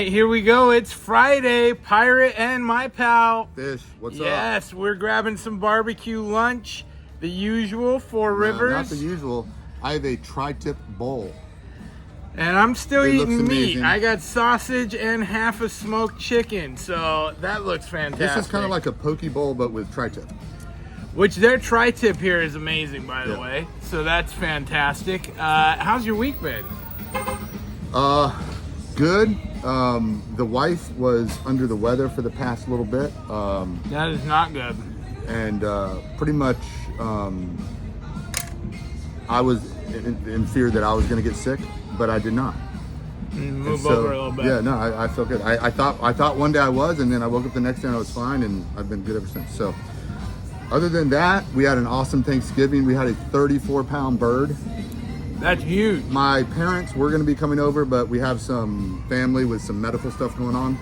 right, here we go. It's Friday. Pirate and my pal. Fish, what's up? Yes, we're grabbing some barbecue lunch. The usual for Rivers. Not the usual. I have a tri-tip bowl. And I'm still eating meat. amazing. I got sausage and half a smoked chicken. So that looks fantastic. This is kind of like a poke bowl, but with tri-tip. Which their tri-tip here is amazing, by the Yeah. way. So that's fantastic. How's your week been? Good. The wife was under the weather for the past little bit. That is not good. And pretty much I was in fear that I was going to get sick, but I did not. Move So, over a little bit. Yeah, no, I feel good. I thought one day I was, and then I woke up the next day and I was fine, and I've been good ever since. So other than that, we had an awesome Thanksgiving. We had a 34-pound bird. That's huge. My parents were going to be coming over, but we have some family with some medical stuff going on,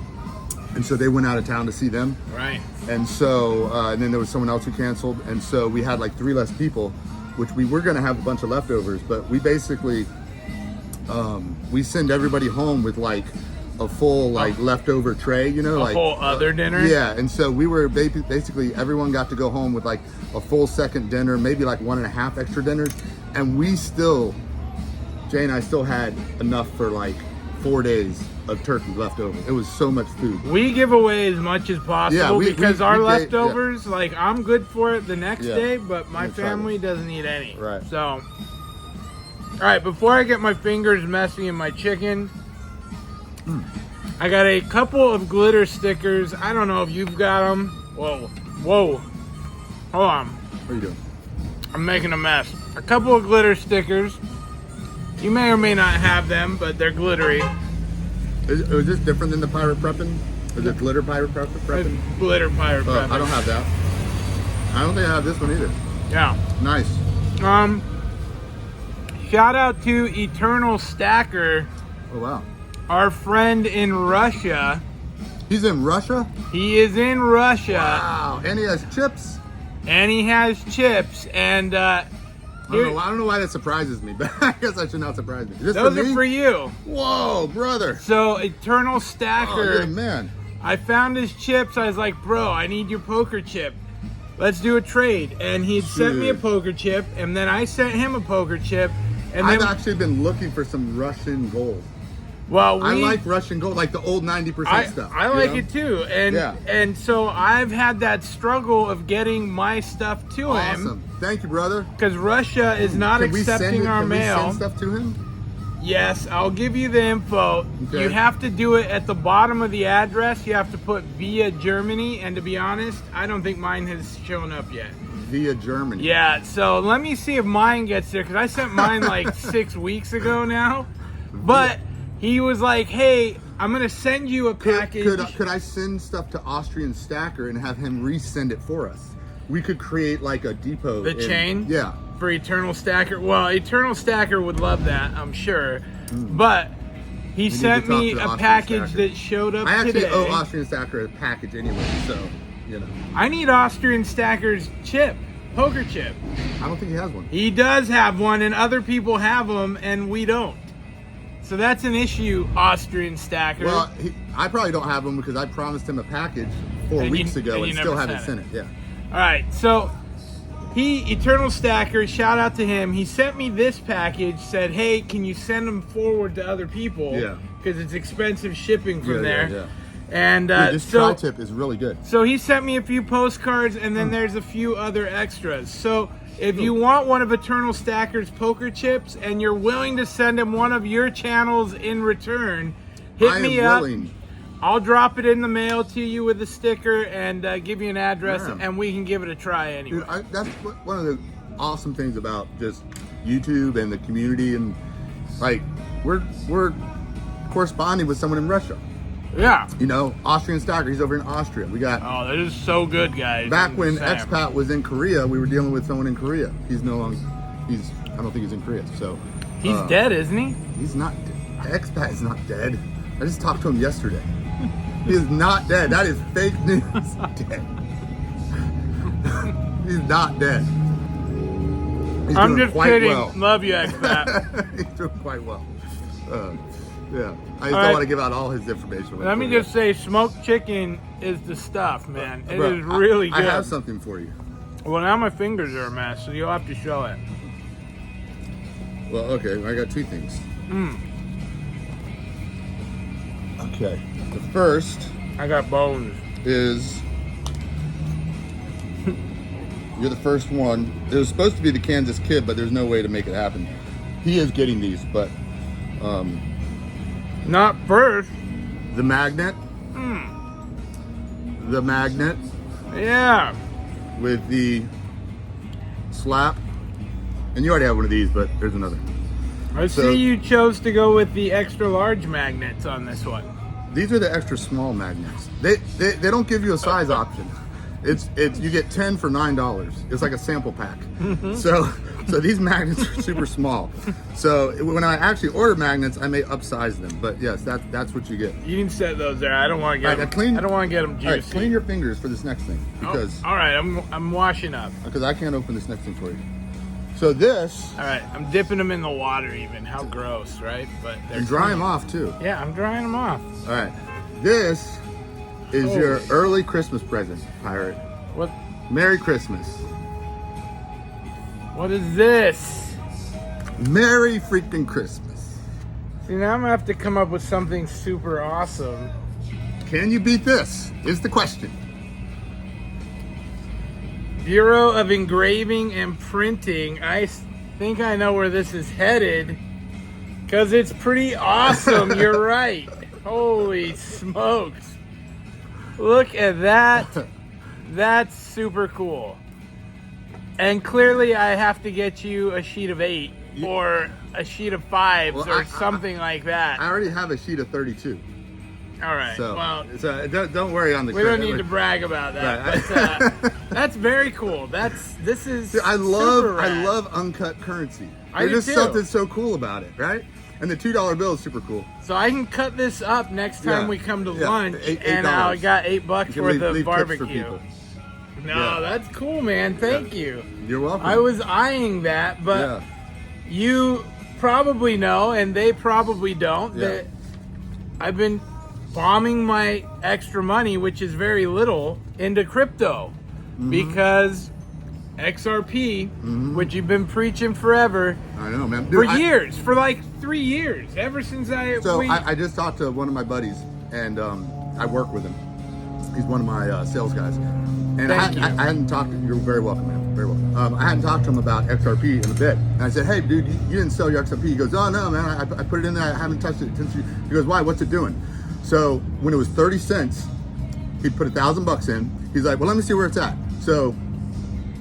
and so they went out of town to see them. Right. And so, and then there was someone else who canceled, and so we had like 3 less people, which we were going to have a bunch of leftovers, but we basically we send everybody home with like a full like leftover tray, you know, like whole other dinner. Yeah, and so we were basically everyone got to go home with like a full second dinner, maybe like 1.5 extra dinners, and we still, Jay and I still had enough for like 4 days of turkey left over. It was so much food. We give away as much as possible because our we leftovers, like I'm good for it the next Yeah. day, but my I'm excited. family doesn't eat any. Right. So, all right, before I get my fingers messy in my chicken, I got a couple of glitter stickers. I don't know if you've got them. Whoa. Hold on. What are you doing? I'm making a mess. A couple of glitter stickers. You may or may not have them, but they're glittery. Is this different than the pirate prepping? Is it glitter pirate prepping? Glitter pirate Oh, prepping. I don't have that. I don't think I have this one either. Yeah. Nice. Shout out to Eternal Stacker, Oh wow. our friend in Russia. He's in Russia? He is in Russia, Wow. And he has chips. and he has chips, and I don't know why that surprises me, but I guess I should not surprise me. Is this those for me? are for you. Whoa, brother. So Eternal Oh, you're Stacker, the man. I found his chips. I was like, bro, I need your poker chip. Let's do a trade. And he had sent me a Dude. poker chip, and then I sent him a poker chip, and I've then actually been looking for some Russian gold. well, I like Russian gold, like the old 90% stuff. I you like know? it too, and Yeah. and so I've had that struggle of getting my stuff to him Awesome. Thank you, brother. because Russia is not Can we send accepting it- our can mail. we send stuff to him? Yes, I'll give you the info. Okay. You have to do it at the bottom of the address. You have to put via Germany, and to be honest, I don't think mine has shown up yet. Via Germany. Yeah, so let me see if mine gets there because I sent mine like 6 weeks ago now, but. He was like, hey, I'm going to send you a package. Could I send stuff to Austrian Stacker and have him resend it for us? We could create like a depot. The chain? Yeah. For Eternal Stacker. Well, Eternal Stacker would love that, I'm sure. But he need to sent talk me to the a Austrian package Stacker. that showed up I actually today. owe Austrian Stacker a package anyway, so, you know. I need Austrian Stacker's chip, poker chip. I don't think he has one. He does have one, and other people have them, and we don't. So that's an issue, Austrian Stacker. Well, I probably don't have one because I promised him a package 4 And weeks you- ago and and you still never haven't sent sent it. Yeah. All right, so Eternal Stacker, shout out to him. He sent me this package, said, hey, can you send them forward to other people? Yeah. Because it's expensive shipping from Yeah, there. yeah. And Dude, this so, tri-tip is really good. so he sent me a few postcards, and then there's a few other extras. So if you want one of Eternal Stacker's poker chips and you're willing to send him one of your channels in return, hit I me am up. willing. I'll drop it in the mail to you with a sticker and give you an address, Yeah. and we can give it a try anyway. Dude, that's one of the awesome things about just YouTube and the community, and like we're corresponding with someone in Russia. Yeah. You know, Austrian Stacker, he's over in Austria. We got Oh, that is so good, guys. back I'm when saying. expat was in Korea, we were dealing with someone in Korea. He's no longer. I don't think he's in Korea. So He's dead, isn't he? He's not. The expat is not dead. I just talked to him yesterday. He is not dead. That is fake news. Dead. He's not dead. He's I'm doing just quite kidding. well. Love you, expat. He's doing quite well. Yeah, I just don't right. want to give out all his information. Let me just say, smoked chicken is the stuff, man. It Bro, is really good. I have something for you. Well, now my fingers are a mess, so you'll have to show it. Well, okay, I got two things. Okay, the first I got bones. is you're the first one. It was supposed to be the Kansas Kid, but there's no way to make it happen. He is getting these, but Not first. the magnet, the magnet Yeah. with the slap, and you already have one of these, but there's another. I So- see you chose to go with the extra large magnets on this one. These are the extra small magnets. They don't give you a size option. It's you get 10 for $9. It's like a sample pack. So these magnets are super small. So when I actually order magnets, I may upsize them. But yes, that's what you get. You can set those there. I don't want to get All right, them. I don't want to get them juicy. All right, clean your fingers for this next thing because all right, I'm washing up. I can't open this next thing for you. So this, All right, I'm dipping them in the water even. How gross, right? But they're and dry them clean. off too. Yeah, I'm drying them off. All right, this is your early Christmas present, Pirate. What? Merry Christmas. What is this? Merry freaking Christmas. See, now I'm gonna have to come up with something super awesome. Can you beat this? Is the question. Bureau of Engraving and Printing. I think I know where this is headed because it's pretty awesome. You're right. Holy smokes. Look at that. That's super cool. And clearly I have to get you a sheet of 8 or a sheet of 5s or something like that. I already have a sheet of 32. All right. So, well, don't worry on the we don't need to brag about that. Right. But that's very cool. This is. Dude, I super rad. love uncut currency. I do There's too. something so cool about it, right? And the $2 bill is super cool. So I can cut this up next time Yeah. we come to Yeah. lunch, $8. and I got $8 You can worth leave of tips for barbecue. people. No, Yeah. that's cool, man. Thank you. You're welcome. I was eyeing that, but Yeah. you probably know, and they probably don't, Yeah. that I've been bombing my extra money, which is very little, into crypto because XRP, which you've been preaching forever, I know, man. Dude, for years, for like 3 years, ever since I. I just talked to one of my buddies, and I work with him. He's one of my sales guys. And I hadn't talked to you're very welcome, man. Very welcome. I hadn't talked to him about XRP in a bit. And I said, hey, dude, you didn't sell your XRP. He goes, oh, no, man, I put it in there. I haven't touched it since you. He goes, why? What's it doing? So when it was 30 cents, he put $1,000 in. He's like, well, let me see where it's at. So,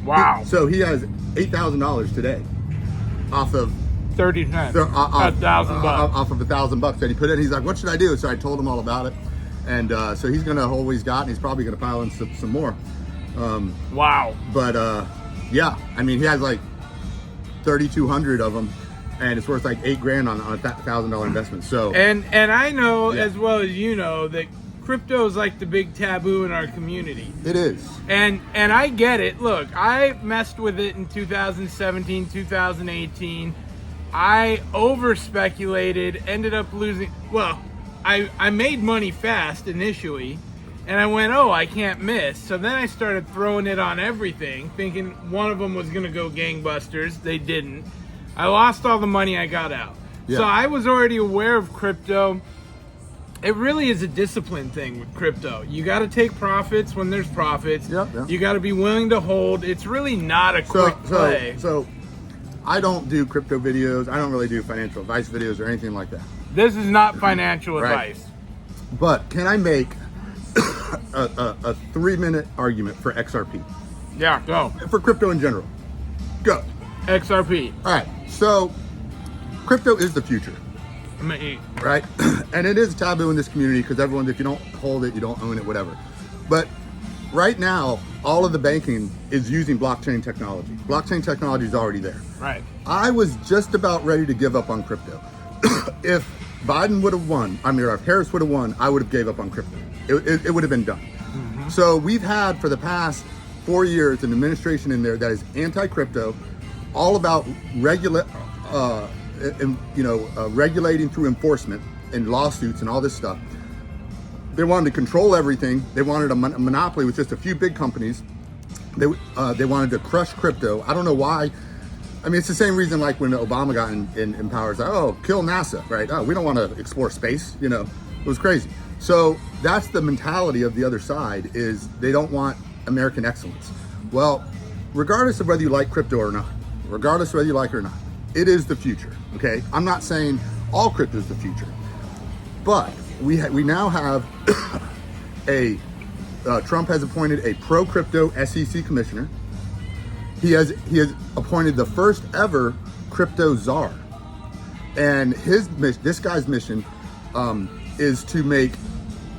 wow. he has $8,000 today off of 30 cents. off $1,000. off of $1,000 that he put in. He's like, what should I do? So I told him all about it. And so he's gonna hold what he's got, and he's probably gonna pile in some more. Wow. But yeah, I mean, he has like 3,200 of them, and it's worth like $8,000 on a $1,000 investment. So And I know Yeah. as well as you know that crypto is like the big taboo in our community. it is. And I get it. Look, I messed with it in 2017, 2018. I over speculated, ended up losing. Well, I made money fast initially, and I went, oh, I can't miss. So then I started throwing it on everything, thinking one of them was going to go gangbusters. They didn't. I lost all the money I got out. Yeah. So I was already aware of crypto. It really is a discipline thing with crypto. You got to take profits when there's profits. Yeah. You got to be willing to hold. It's really not a quick play. So I don't do crypto videos. I don't really do financial advice videos or anything like that. This is not financial Right. advice. But can I make a 3-minute argument for XRP? Yeah, go. For crypto in general. Go. XRP. All right. So crypto is the future, I'm gonna eat. right? And it is taboo in this community because everyone, if you don't hold it, you don't own it, whatever. But right now, all of the banking is using blockchain technology. Blockchain technology is already there. Right. I was just about ready to give up on crypto. If Biden would have won, or if Harris would have won, I would have gave up on crypto. It would have been done. So we've had for the past 4 years an administration in there that is anti-crypto, all about regulating through enforcement, and lawsuits and all this stuff. They wanted to control everything. They wanted a monopoly with just a few big companies. They wanted to crush crypto. I don't know why. I mean, it's the same reason like when Obama got in power, it's like, oh, kill NASA, right? Oh, we don't want to explore space, you know. It was crazy. So that's the mentality of the other side, is they don't want American excellence. Well, regardless of whether you like crypto or not, regardless of whether you like it or not, it is the future, okay? I'm not saying all crypto is the future, but we now have Trump has appointed a pro-crypto SEC commissioner. He has appointed the first ever crypto czar, and this guy's mission is to make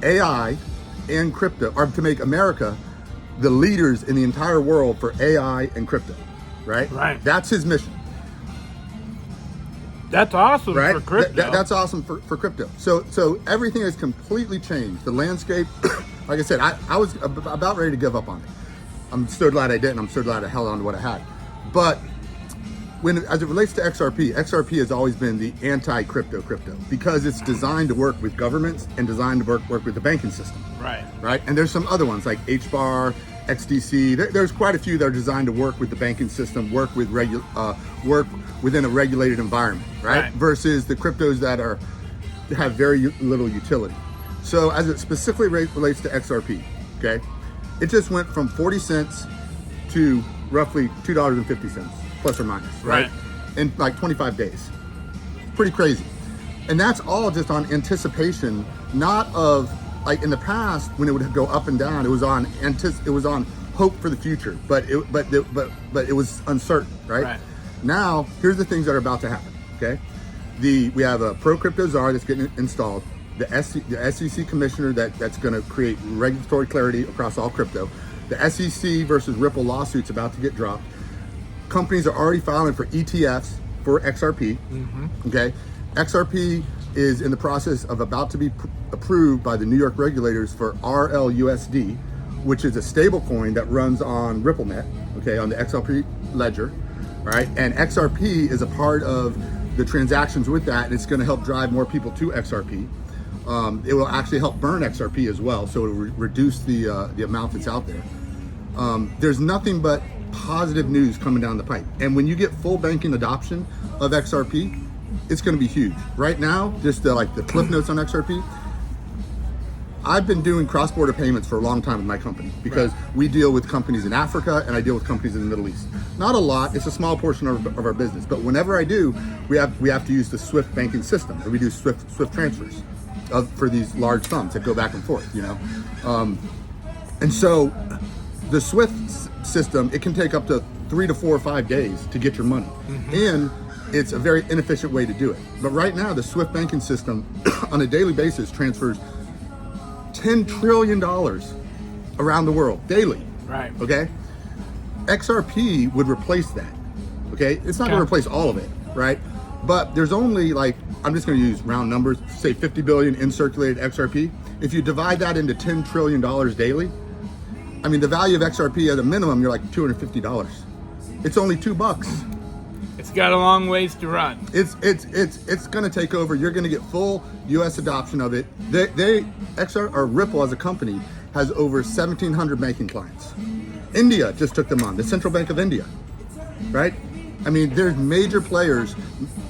AI and crypto, or to make America the leaders in the entire world for AI and crypto, right? Right. That's his mission. That's awesome Right? for crypto. That's awesome for crypto. So everything has completely changed. The landscape, like I said, I was about ready to give up on it. I'm so glad I didn't. I'm so glad I held on to what I had. But as it relates to XRP has always been the anti-crypto because it's designed to work with governments and designed to work with the banking system. Right. Right. And there's some other ones like HBAR, XDC. There's quite a few that are designed to work with the banking system, work within a regulated environment, right? Versus the cryptos that have very little utility. So as it specifically relates to XRP, okay, it just went from 40 cents to roughly $2.50, plus or minus, right? In like 25 days. Pretty crazy. And that's all just on anticipation, not of, like in the past when it would go up and down, it was on hope for the future, but it was uncertain, right? Now, here's the things that are about to happen, okay? We have a pro-crypto czar that's getting installed, the SEC commissioner that's going to create regulatory clarity across all crypto. The SEC versus Ripple lawsuit's about to get dropped. Companies are already filing for ETFs for XRP. Okay, XRP is in the process of about to be approved by the New York regulators for RLUSD, which is a stable coin that runs on RippleNet, okay, on the XRP ledger, right? And XRP is a part of the transactions with that, and it's going to help drive more people to XRP. It will actually help burn XRP as well, so it will reduce the amount that's out there. There's nothing but positive news coming down the pipe, and when you get full banking adoption of XRP, it's going to be huge. Right now, just the cliff notes on XRP. I've been doing cross-border payments for a long time with my company because we deal with companies in Africa and I deal with companies in the Middle East. Not a lot, it's a small portion of our business, but whenever I do, we have to use the SWIFT banking system, or we do SWIFT transfers for these large sums that go back and forth, you know. And so the SWIFT system, it can take up to 3 to 4 or 5 days to get your money. And it's a very inefficient way to do it. But right now, the SWIFT banking system on a daily basis transfers $10 trillion around the world daily. Right. Okay. XRP would replace that. Okay. It's not going to replace all of it, right? But there's only I'm just going to use round numbers, say 50 billion in circulated XRP. If you divide that into $10 trillion daily, I mean, the value of XRP at a minimum, you're like $250. It's only $2. It's got a long ways to run. It's going to take over. You're going to get full U.S. adoption of it. Ripple as a company has over 1,700 banking clients. India just took them on. The Central Bank of India, right? I mean, there's major players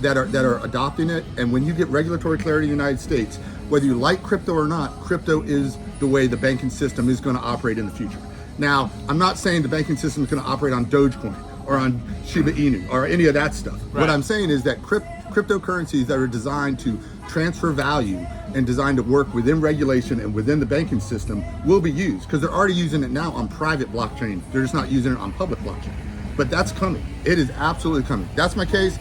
that are adopting it. And when you get regulatory clarity in the United States, whether you like crypto or not, crypto is the way the banking system is going to operate in the future. Now, I'm not saying the banking system is going to operate on Dogecoin or on Shiba Inu or any of that stuff. Right. What I'm saying is that cryptocurrencies that are designed to transfer value and designed to work within regulation and within the banking system will be used, because they're already using it now on private blockchain. They're just not using it on public blockchain. But that's coming. It is absolutely coming. That's my case.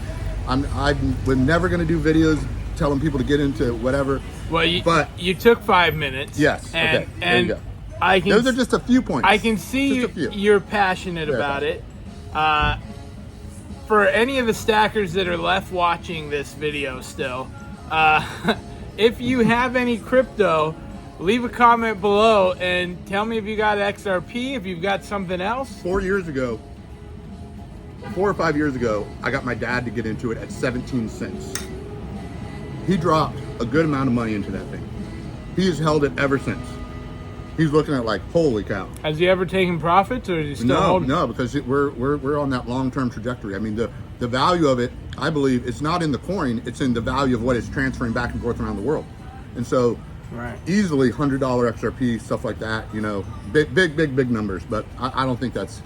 We're never going to do videos telling people to get into whatever. Well, you took 5 minutes. Yes. And, okay. There you go. Those are just a few points. I can see you're passionate about it. For any of the stackers that are left watching this video still, if you have any crypto, leave a comment below and tell me if you got XRP, if you've got something else. 4 or 5 years ago, I got my dad to get into it at 17 cents. He dropped a good amount of money into that thing. He has held it ever since. He's looking at like, holy cow. Has he ever taken profits, or is he still holding? No, because we're on that long-term trajectory. I mean, the value of it, I believe, it's not in the coin, it's in the value of what it's transferring back and forth around the world. And so, easily $100 XRP, stuff like that, you know, big numbers. But I don't think that's,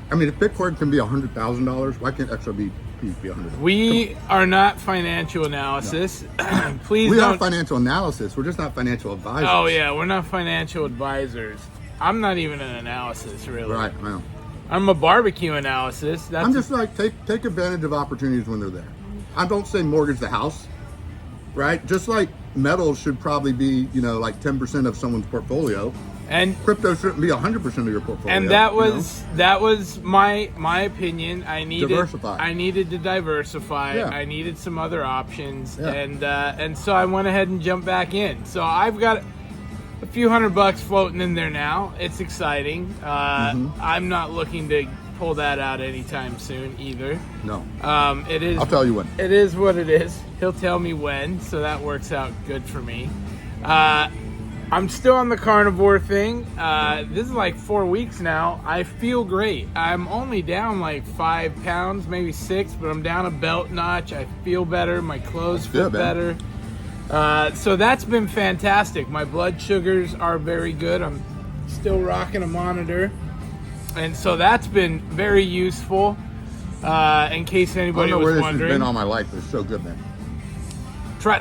I mean, if Bitcoin can be $100,000, why can't XRP be $100,000? We are not financial analysis. No. Please we don't. are financial analysis. We're just not financial advisors. Oh yeah, we're not financial advisors. I'm not even an analysis, really. Right, I know. I'm a barbecue analysis. I'm just like, take advantage of opportunities when they're there. I don't say mortgage the house, right? Just like metals should probably be, you know, like 10% of someone's portfolio. And crypto shouldn't be 100% of your portfolio. And that was my opinion. I needed to diversify. Yeah. I needed some other options, Yeah. and so I went ahead and jumped back in. So I've got a few $100 floating in there now. It's exciting. I'm not looking to pull that out anytime soon either. No. It is. I'll tell you when. It is what it is. He'll tell me when, so that works out good for me. I'm still on the carnivore thing. This is like 4 weeks now. I feel great. I'm only down like 5 pounds, maybe 6, but I'm down a belt notch. I feel better. My clothes fit better. So that's been fantastic. My blood sugars are very good. I'm still rocking a monitor. And so that's been very useful, in case anybody was wondering. I don't know where this has been all my life, but it's so good, man.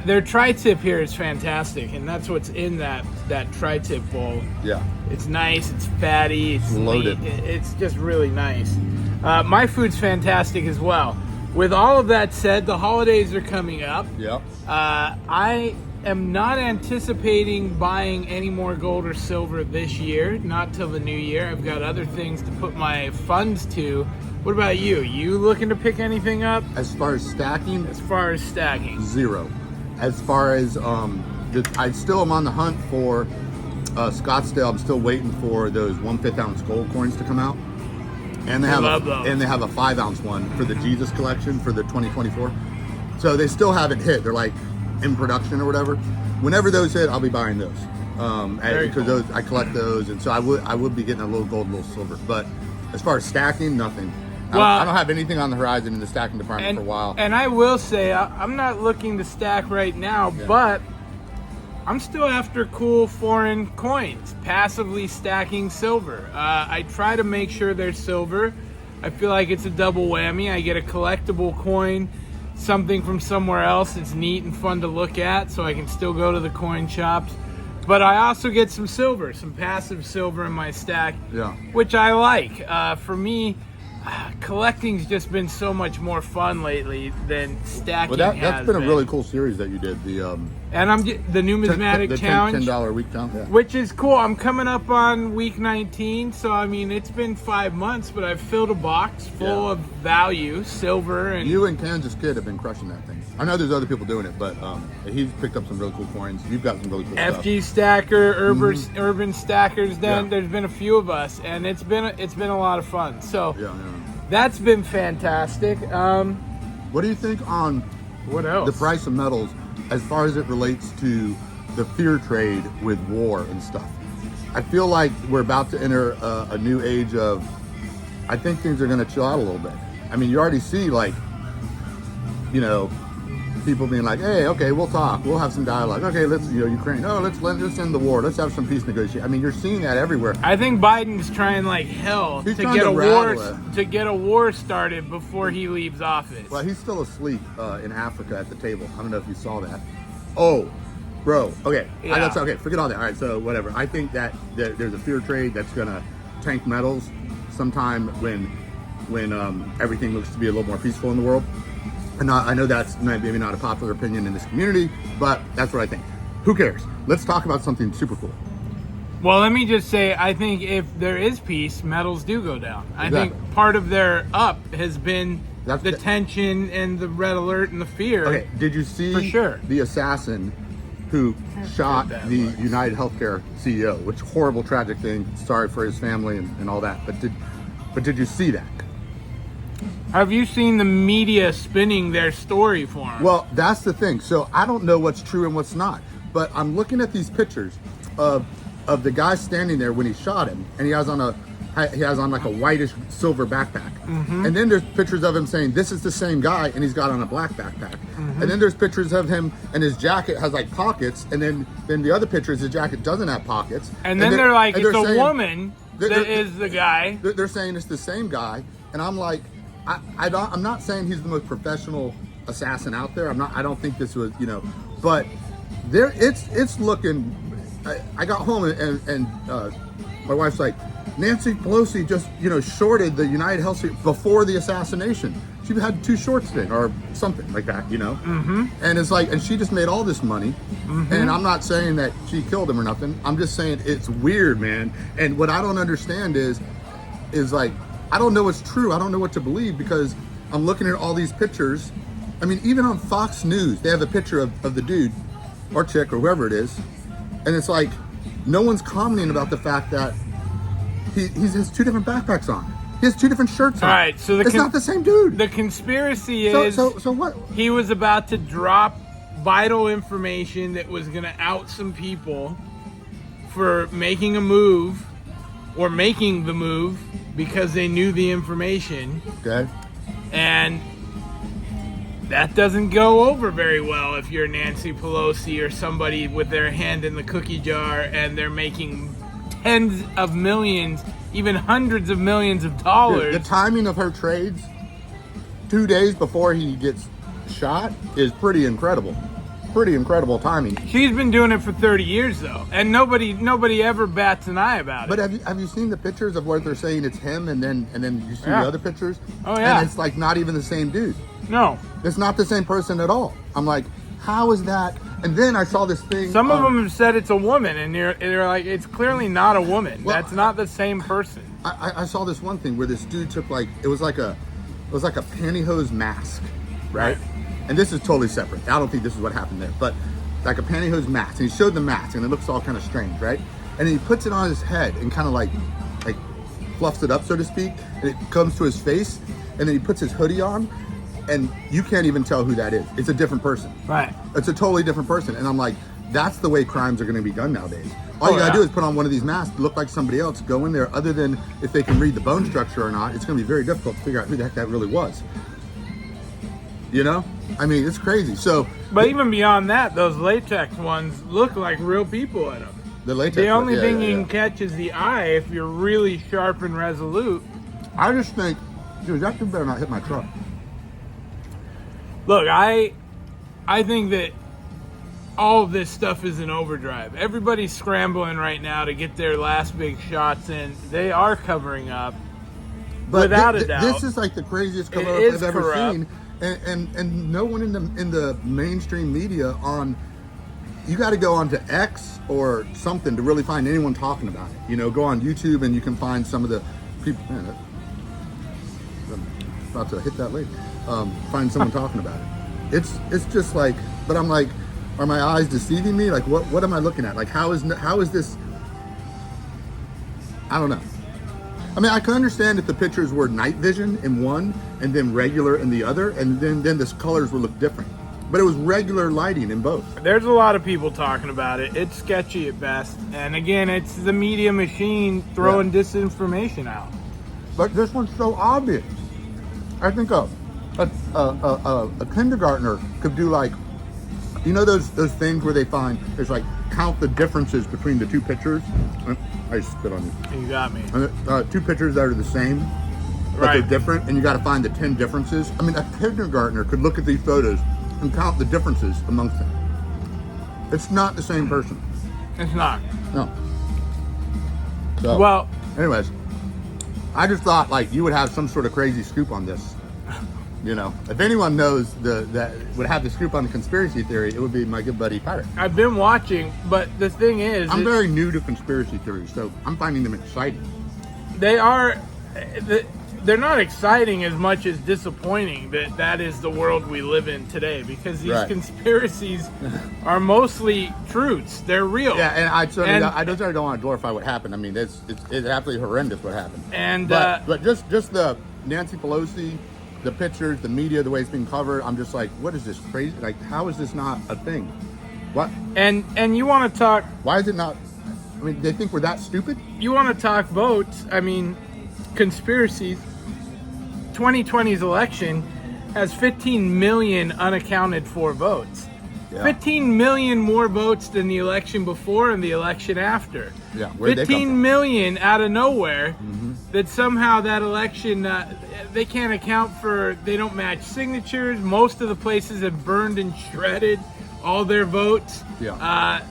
Their tri-tip here is fantastic, and that's what's in that tri-tip bowl. Yeah. It's nice, it's fatty, it's loaded. It's just really nice. My food's fantastic as well. With all of that said, the holidays are coming up. Yep. I am not anticipating buying any more gold or silver this year, not till the new year. I've got other things to put my funds to. What about you? You looking to pick anything up? As far as stacking? Zero. As far as, I still am on the hunt for Scottsdale. I'm still waiting for those 1/5 ounce gold coins to come out. And they have a 5 ounce one for the Jesus collection for the 2024. So they still haven't hit. They're like in production or whatever. Whenever those hit, I'll be buying those. Because those, I collect those, and so I would be getting a little gold, a little silver. But as far as stacking, nothing. Well, I don't have anything on the horizon in the stacking department for a while. And I will say, I'm not looking to stack right now, but I'm still after cool foreign coins, passively stacking silver. I try to make sure they're silver. I feel like it's a double whammy. I get a collectible coin, something from somewhere else. It's neat and fun to look at, so I can still go to the coin shops. But I also get some silver, some passive silver in my stack, which I like. For me, collecting's just been so much more fun lately than stacking. Well, that's been a really cool series that you did. And I'm the numismatic challenge, $10 a week challenge, which is cool. I'm coming up on week 19, so I mean it's been 5 months, but I've filled a box full of value, silver, and you and Kansas Kid have been crushing that thing. I know there's other people doing it, but he's picked up some really cool coins. You've got some really cool stuff. FG Stacker, Urban Stackers. Then there's been a few of us, and it's been a lot of fun. So that's been fantastic. What do you think on what else? The price of metals as far as it relates to the fear trade with war and stuff? I feel like we're about to enter a new age of, I think things are going to chill out a little bit. I mean, you already see like, you know, people being like, hey, okay, we'll talk. We'll have some dialogue. Okay, let's, Ukraine. Oh, let's end the war. Let's have some peace negotiation. I mean, you're seeing that everywhere. I think Biden's trying like hell to get a war started before he leaves office. Well, he's still asleep in Africa at the table. I don't know if you saw that. Oh, bro. Okay. Okay. Forget all that. All right. So whatever. I think that there's a fear trade that's gonna tank metals sometime when everything looks to be a little more peaceful in the world. And I know that's maybe not a popular opinion in this community, but that's what I think. Who cares? Let's talk about something super cool. Well, let me just say, I think if there is peace, metals do go down. Exactly. I think part of their up has been the tension and the red alert and the fear. Okay, did you see the assassin who shot the United Healthcare CEO? Which horrible, tragic thing. Sorry for his family and all that. But did you see that? Have you seen the media spinning their story for him? Well, that's the thing. So I don't know what's true and what's not. But I'm looking at these pictures of the guy standing there when he shot him, and he has on like a whitish silver backpack. And then there's pictures of him saying this is the same guy, and he's got on a black backpack. And then there's pictures of him and his jacket has like pockets, and then the other pictures his jacket doesn't have pockets. And then they're like, and it's they're a saying, woman that is the guy. They're saying it's the same guy, and I'm like, I'm not saying he's the most professional assassin out there. I don't think this was, but there it's looking. I got home and my wife's like, Nancy Pelosi just shorted the United Health before the assassination. She had 2 shorts in or something like that, And it's like, and she just made all this money. And I'm not saying that she killed him or nothing. I'm just saying it's weird, man. And what I don't understand is like, I don't know what's true. I don't know what to believe because I'm looking at all these pictures. I mean, even on Fox News, they have a picture of the dude or chick or whoever it is. And it's like, no one's commenting about the fact that he has 2 different backpacks on. He has 2 different shirts on. All right, so it's not the same dude. The conspiracy is so what? He was about to drop vital information that was going to out some people for making a move or making the move because they knew the information. Okay. And that doesn't go over very well if you're Nancy Pelosi or somebody with their hand in the cookie jar and they're making tens of millions, even hundreds of millions of dollars. The timing of her trades 2 days before he gets shot is pretty incredible. Pretty incredible timing. She's been doing it for 30 years though, and nobody ever bats an eye about it. But have you seen the pictures of where they're saying it's him, and then you see the other pictures? Oh yeah. And it's like not even the same dude. No. It's not the same person at all. I'm like, how is that? And then I saw this thing. Some of them have said it's a woman, and they're like, it's clearly not a woman. Well, that's not the same person. I saw this one thing where this dude took like it was like a pantyhose mask, right? And this is totally separate. I don't think this is what happened there, but like a pantyhose mask. And he showed the mask, and it looks all kind of strange, right? And then he puts it on his head and kind of like fluffs it up, so to speak, and it comes to his face. And then he puts his hoodie on, and you can't even tell who that is. It's a different person. Right. It's a totally different person. And I'm like, that's the way crimes are going to be that nowadays. All you got to do is put on one of these masks, look like somebody else, go in there. Other than if they can read the bone structure or not, it's going to be very difficult to figure out who the heck that really was. I mean, it's crazy. So, but even beyond that, those latex ones look like real people in them. The latex. The only thing you can catch is the eye if you're really sharp and resolute. I just think, dude, that dude better not hit my truck. Look, I think that all of this stuff is in overdrive. Everybody's scrambling right now to get their last big shots in. They are covering up, but without a doubt. This is like the craziest cover up I've ever seen. And no one in the mainstream media you got to go onto X or something to really find anyone talking about it. Go on YouTube and you can find some of the people. Man, I'm about to hit that lady. Find someone talking about it. It's just like, but I'm like, are my eyes deceiving me? Like, what am I looking at? Like, how is this? I don't know. I mean, I can understand if the pictures were night vision in one and then regular in the other, and then the colors would look different. But it was regular lighting in both. There's a lot of people talking about it. It's sketchy at best. And again, it's the media machine throwing disinformation out. But this one's so obvious. I think a kindergartner could do like, those things where they find, there's like, count the differences between the 2 pictures. I spit on you. You got me. 2 pictures that are the same, but they're different, and you got to find the 10 differences. I mean, a kindergartner could look at these photos and count the differences amongst them. It's not the same person. It's not. No. So, well, anyways, I just thought like you would have some sort of crazy scoop on this. If anyone knows that would have the scoop on the conspiracy theory, it would be my good buddy Pirate. I've been watching, but the thing is, I'm very new to conspiracy theories, so I'm finding them exciting. They're not exciting as much as disappointing that is the world we live in today, because these conspiracies are mostly truths. They're real. Yeah, and I certainly don't want to glorify what happened. I mean, it's absolutely horrendous what happened. And but just the Nancy Pelosi, the pictures, the media, the way it's being covered, I'm just like, what is this crazy? Like, how is this not a thing? What? And you want to talk? Why is it not? I mean, they think we're that stupid? You want to talk votes? I mean, conspiracies. 2020's election has 15 million unaccounted for votes. Yeah. 15 million more votes than the election before and the election after. Yeah, where'd they come 15 from? million out of nowhere that somehow that election, they can't account for, they don't match signatures. Most of the places have burned and shredded all their votes. Yeah.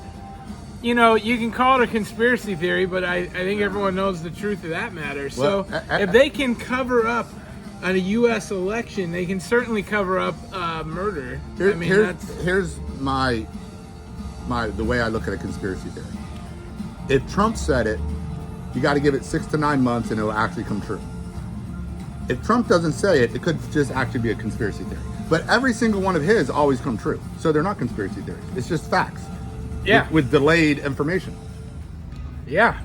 You know, you can call it a conspiracy theory, but I think everyone knows the truth of that matter. So Well, if they can cover up a U.S. election, they can certainly cover up murder. Here's my the way I look at a conspiracy theory. If Trump said it, you got to give it 6 to 9 months and it'll actually come true. If Trump doesn't say it, it could just actually be a conspiracy theory. But every single one of his always come true. So they're not conspiracy theories. It's just facts. Yeah. With delayed information. Yeah.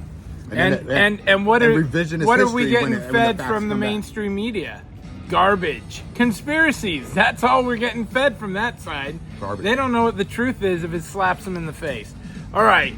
And what are we getting fed from the mainstream media? Garbage. Conspiracies. That's all we're getting fed from that side. Garbage. They don't know what the truth is if it slaps them in the face. All right.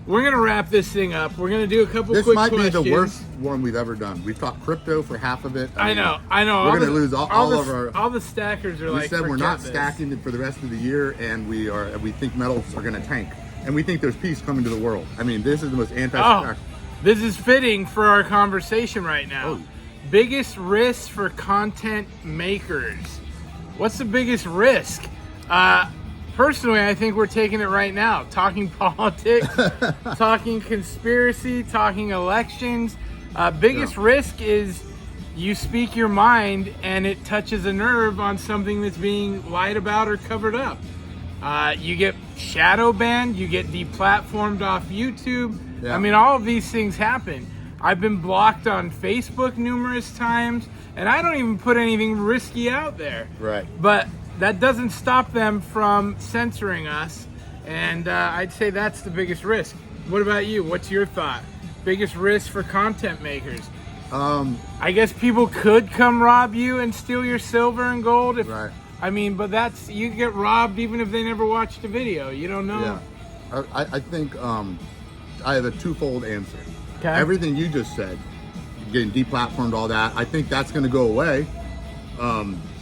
We're going to wrap this thing up. We're going to do a couple This quick might questions. be the worst one we've ever done. We've talked crypto for half of it. I know. We're going to lose all of our... All the stackers are We like, said we're not forget this. stacking it for the rest of the year, and we think metals are going to tank. And we think there's peace coming to the world. I mean, this is the most anti-stack. This is fitting for our conversation right now. Oh. Biggest risk for content makers. What's the biggest risk? Personally, I think we're taking it right now. Talking politics, talking conspiracy, talking elections. Biggest risk is you speak your mind and it touches a nerve on something that's being lied about or covered up. You get shadow banned, you get deplatformed off YouTube. Yeah. I mean, all of these things happen. I've been blocked on Facebook numerous times, and I don't even put anything risky out there. Right. But that doesn't stop them from censoring us, and I'd say that's the biggest risk. What about you? What's your thought? Biggest risk for content makers? I guess people could come rob you and steal your silver and gold. Right. I mean, but you get robbed even if they never watched the video. You don't know. Yeah. I think I have a twofold answer. Okay. Everything you just said, getting deplatformed, all that, I think that's going to go away.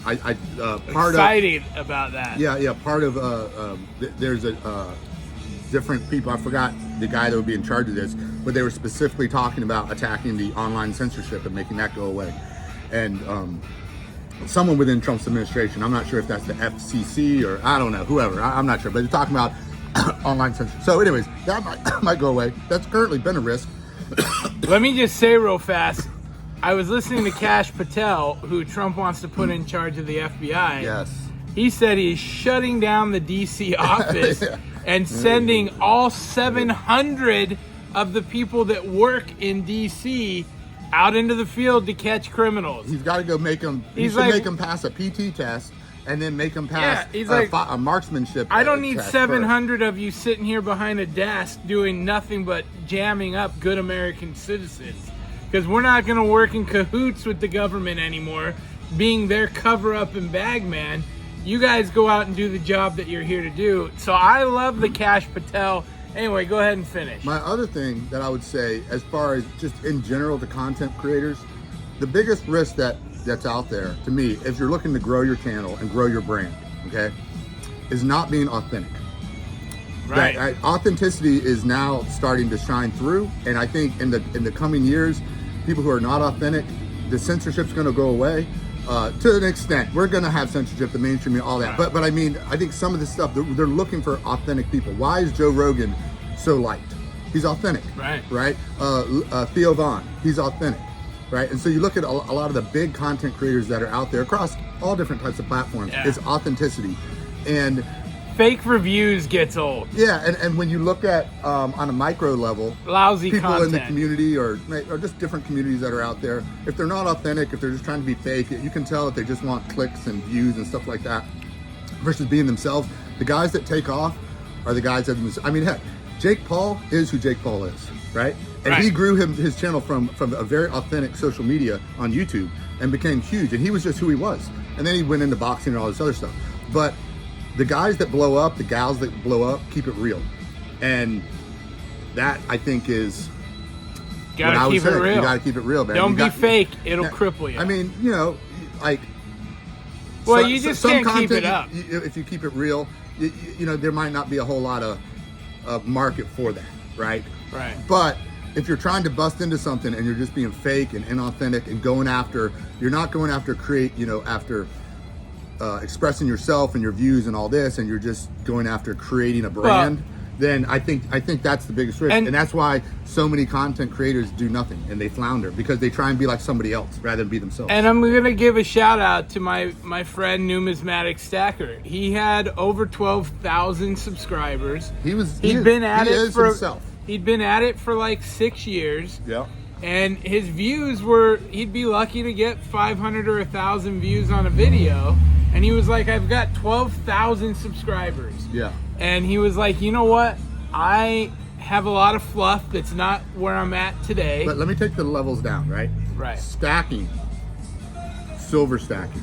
Excited about that. Yeah. Part of there's a different people. I forgot the guy that would be in charge of this, but they were specifically talking about attacking the online censorship and making that go away. And someone within Trump's administration, I'm not sure if that's the FCC or I don't know, whoever. I'm not sure, but they're talking about online censorship. So, anyways, that might go away. That's currently been a risk. Let me just say real fast, I was listening to Kash Patel, who Trump wants to put in charge of the FBI. Yes. He said he's shutting down the DC office and sending all 700 of the people that work in DC out into the field to catch criminals. He's got to go make them. He should make them pass a PT test and then make them pass a marksmanship. I don't need test 700 of you sitting here behind a desk doing nothing but jamming up good American citizens. Because we're not going to work in cahoots with the government anymore, being their cover-up and bag man. You guys go out and do the job that you're here to do. So I love the Kash Patel. Anyway, go ahead and finish. My other thing that I would say, as far as just in general to content creators, the biggest risk that's out there to me, if you're looking to grow your channel and grow your brand, okay, is not being authentic. Right. Authenticity is now starting to shine through, and I think in the coming years, people who are not authentic, the censorship's going to go away. To an extent, we're going to have censorship, the mainstream, and all that. Right. But I mean, I think some of this stuff, they're looking for authentic people. Why is Joe Rogan so liked? He's authentic. Right. Theo Vaughn, he's authentic. Right. And so you look at a lot of the big content creators that are out there across all different types of platforms. Yeah. It's authenticity. And fake reviews gets old. Yeah, and when you look at on a micro level, lousy people content in the community or just different communities that are out there, if they're not authentic, if they're just trying to be fake, you can tell if they just want clicks and views and stuff like that versus being themselves. The guys that take off are the guys that, I mean, heck, Jake Paul is who Jake Paul is, right? And Right. he grew his channel from a very authentic social media on YouTube and became huge. And he was just who he was. And then he went into boxing and all this other stuff. But the guys that blow up, the gals that blow up, keep it real. And that, I think, is what I Gotta would keep say. it real. You gotta keep it real, man. Don't You be got- fake. It'll Yeah, cripple you. I mean, you know, like. Well, you just some can't keep content, it up. If you keep it real, you know, there might not be a whole lot of market for that, right? Right. But if you're trying to bust into something and you're just being fake and inauthentic and going after, you're not going after after expressing yourself and your views and all this, and you're just going after creating a brand, then I think that's the biggest risk. And that's why so many content creators do nothing and they flounder, because they try and be like somebody else rather than be themselves. And I'm gonna give a shout out to my friend Numismatic Stacker. He had over 12,000 subscribers. He'd been at it for like 6 years. Yeah. And his views were, he'd be lucky to get 500 or 1,000 views on a video. And he was like, I've got 12,000 subscribers. Yeah. And he was like, you know what? I have a lot of fluff that's not where I'm at today. But let me take the levels down, right? Right. Stacking, silver stacking,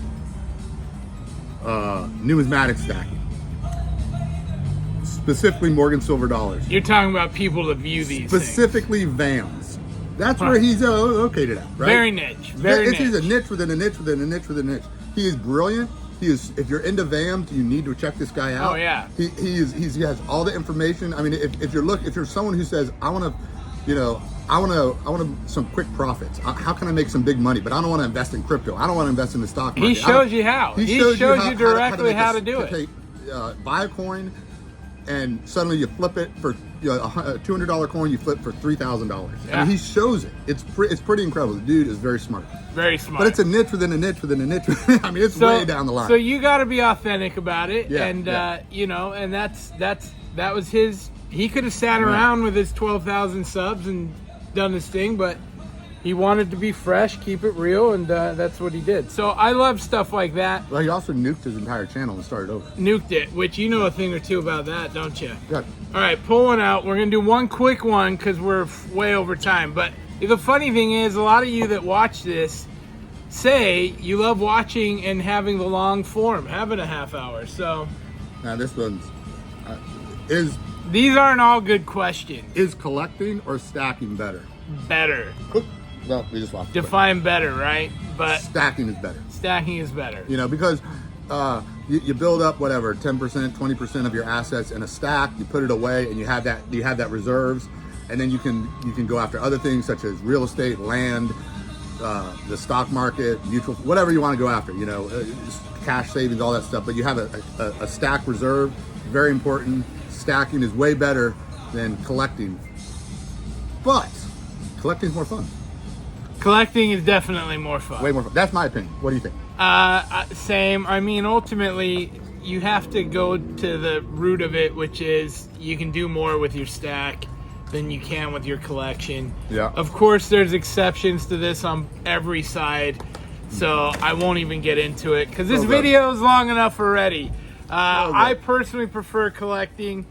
numismatic stacking, specifically Morgan silver dollars, You're talking about people to view these specifically VAMs. That's where he's located at, right? Very niche. Very niche. He's a niche within a niche within a niche within a niche. He is brilliant. He is. If you're into VAMs, you need to check this guy out. Oh, yeah. He has all the information. I mean, if you're someone who says, I want some quick profits. How can I make some big money? But I don't want to invest in crypto. I don't want to invest in the stock market. He shows you how. He shows you directly how to do it. Take, buy a coin, and suddenly you flip it for a $200 coin. You flip for $3,000. Yeah. I mean, he shows it. It's pretty incredible. The dude is very smart. Very smart. But it's a niche within a niche within a niche. I mean, it's way down the line. So you got to be authentic about it, Yeah, and yeah. And that was his. He could have sat around with his 12,000 subs and done his thing, but he wanted to be fresh, keep it real, and that's what he did. So I love stuff like that. Well, he also nuked his entire channel and started over. Nuked it, which you know a thing or two about that, don't you? Yeah. All right, pull one out. We're gonna do one quick one because we're way over time. But the funny thing is, a lot of you that watch this say you love watching and having the long form, having a half hour. So Now this one's these aren't all good questions. is collecting or stacking better? Better. Well, we just lost. Define better, right? But Stacking is better. stacking is better. You know, because you build up whatever 10%, 20% of your assets in a stack. You put it away, and you have that reserves, and then you can go after other things such as real estate, land, the stock market, mutual, whatever you want to go after. You know, cash savings, all that stuff. But you have a stack reserve. Very important. Stacking is way better than collecting, but collecting is more fun. Collecting is definitely more fun. Way more fun. That's my opinion. What do you think? Same. I mean, ultimately, you have to go to the root of it, which is you can do more with your stack than you can with your collection. Yeah. Of course, there's exceptions to this on every side, so I won't even get into it because this video is long enough already. I personally prefer collecting,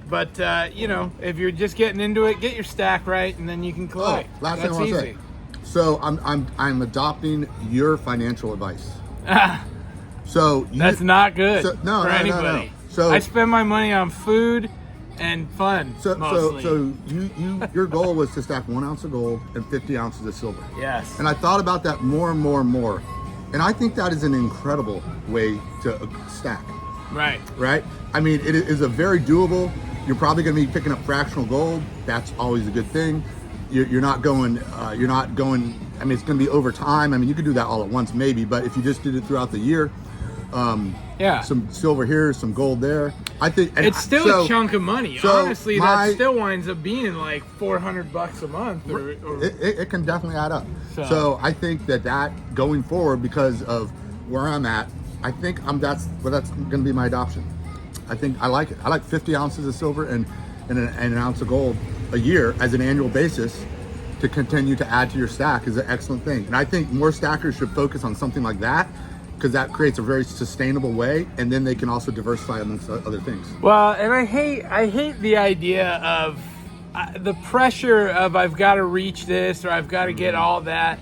but if you're just getting into it, get your stack right, and then you can collect. Last thing I That's want to easy. say. So I'm adopting your financial advice. So That's not good no, for no, anybody. no, no. So I spend my money on food and fun mostly. So your goal was to stack 1 ounce of gold and 50 ounces of silver. Yes. And I thought about that more and more and more, and I think that is an incredible way to stack. Right. Right? I mean, it is a very doable. You're probably going to be picking up fractional gold. That's always a good thing. You're not going. I mean, it's going to be over time. I mean, you could do that all at once, maybe. But if you just did it throughout the year, some silver here, some gold there. I think it's still a chunk of money. So honestly, that still winds up being like $400 a month. It can definitely add up. So I think that going forward, because of where I'm at, I think that's going to be my adoption. I think I like it. I like 50 ounces of silver and an ounce of gold a year as an annual basis to continue to add to your stack is an excellent thing. And I think more stackers should focus on something like that because that creates a very sustainable way, and then they can also diversify amongst other things. Well, and I hate the idea of the pressure of I've got to reach this or I've got to get all that.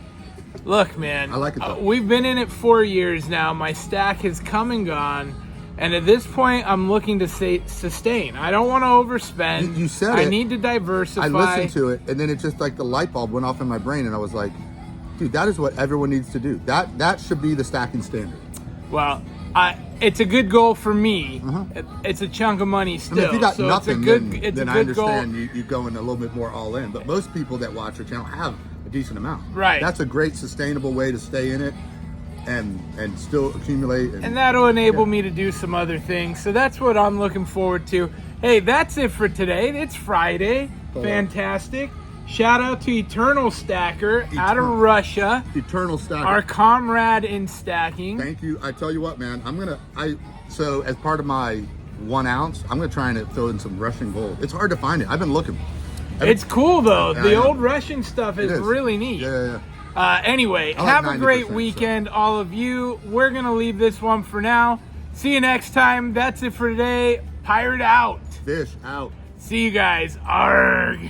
Look, man, I like it though. We've been in it 4 years now. My stack has come and gone. And at this point, I'm looking to sustain. I don't want to overspend. You said I it. need to diversify. I listened to it, and then it just like the light bulb went off in my brain, and I was like, dude, that is what everyone needs to do. That should be the stacking standard. Well, it's a good goal for me. It's a chunk of money still. I mean, if you got so nothing, it's then a I good understand goal. you going a little bit more all in. But most people that watch your channel have a decent amount. Right. That's a great sustainable way to stay in it and still accumulate. And that'll enable me to do some other things. So that's what I'm looking forward to. Hey, that's it for today. It's Friday. Fantastic. Shout out to Eternal Stacker out of Russia. Eternal Stacker. Our comrade in stacking. Thank you. I tell you what, man, so as part of my 1 ounce, I'm gonna try and throw in some Russian gold. It's hard to find it. I've been looking. It's cool though. Yeah, The old Russian stuff is really neat. Yeah. Anyway, I like have a great 90%, weekend, all of you. We're going to leave this one for now. See you next time. That's it for today. Pirate out. Fish out. See you guys. Arg.